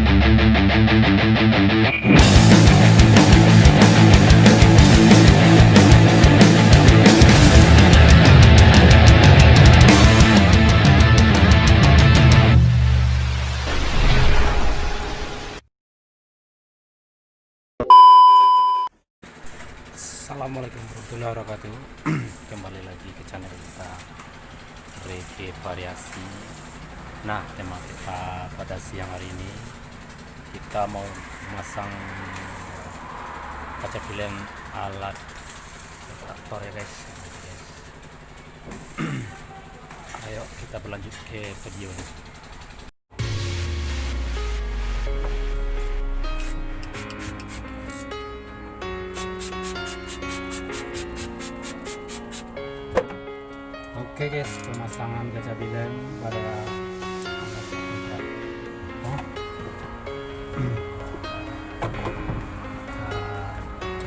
Assalamualaikum warahmatullahi wabarakatuh. Kembali lagi ke channel kita, Reggae Variasi. Nah, tema kita pada siang hari ini, kita mau memasang kaca film alat traktor ya guys. Ayo kita berlanjut ke video ini. Oke guys, pemasangan kaca film pada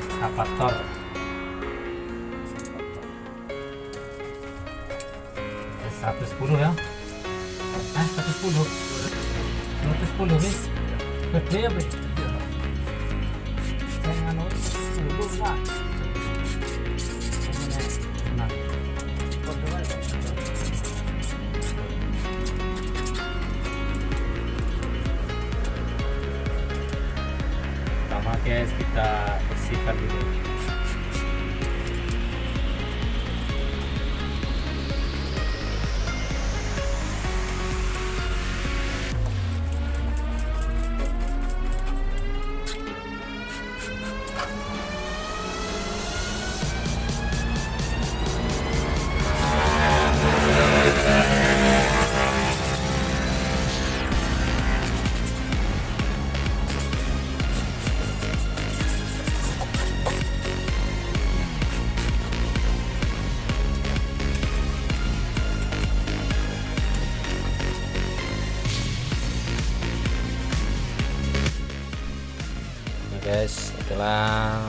ekskavator 110 ya, 110 guys, gede ya guys, saya nganut 10 lah. Pertama guys, kita bersihkan dulu. Guys, setelah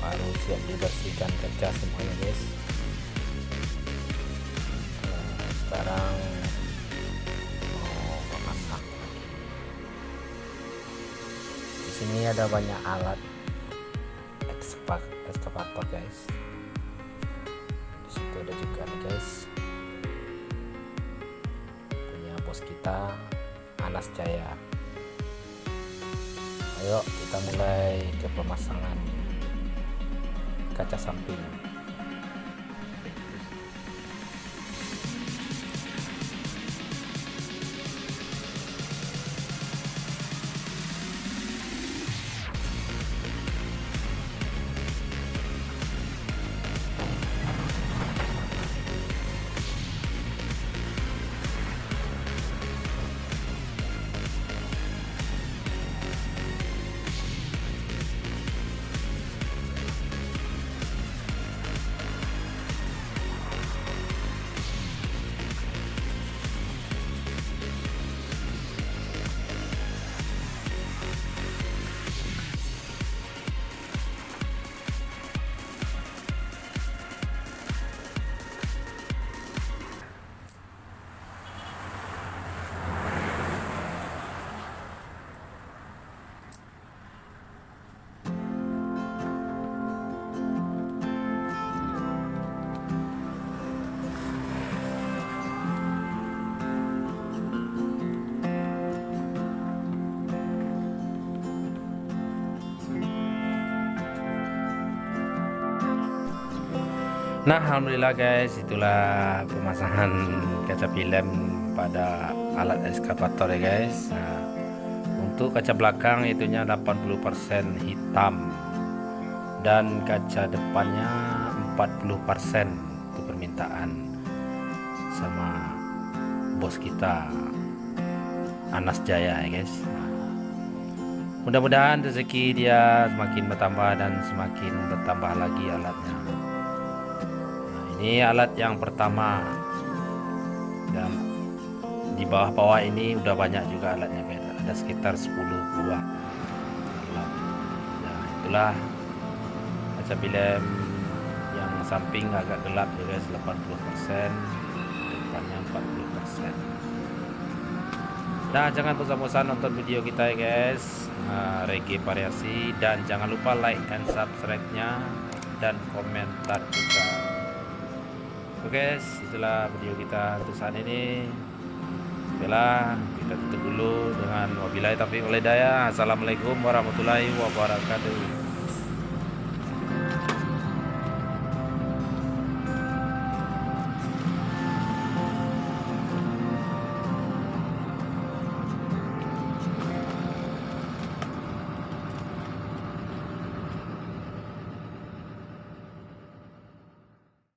baru siap dibersihkan kaca semuanya guys. Sekarang mau memasak. Di sini ada banyak alat ekskavator guys. Di situ ada juga nih guys, punya bos kita, Anas Jaya. Ayo kita mulai ke pemasangan kaca samping. Nah, alhamdulillah guys, itulah pemasangan kaca film pada alat ekskavator ya guys. Nah, untuk kaca belakang itunya 80% hitam dan kaca depannya 40% itu permintaan sama bos kita, Anas Jaya ya guys. Mudah-mudahan rezeki dia semakin bertambah dan semakin bertambah lagi alatnya. Ini alat yang pertama, dan di bawah-bawah ini udah banyak juga alatnya guys. Ada sekitar 10 buah alat. Nah, itulah kaca film yang samping agak gelap ya guys, 80%, depannya 40%. Nah, jangan bosan-bosan nonton video kita ya guys, reggae variasi, dan jangan lupa like and subscribe-nya dan komentar juga. Oke guys, itulah video kita untuk saat ini. Okelah, kita tutup dulu dengan wabillahi taufiq wal hidayah. Assalamualaikum warahmatullahi wabarakatuh.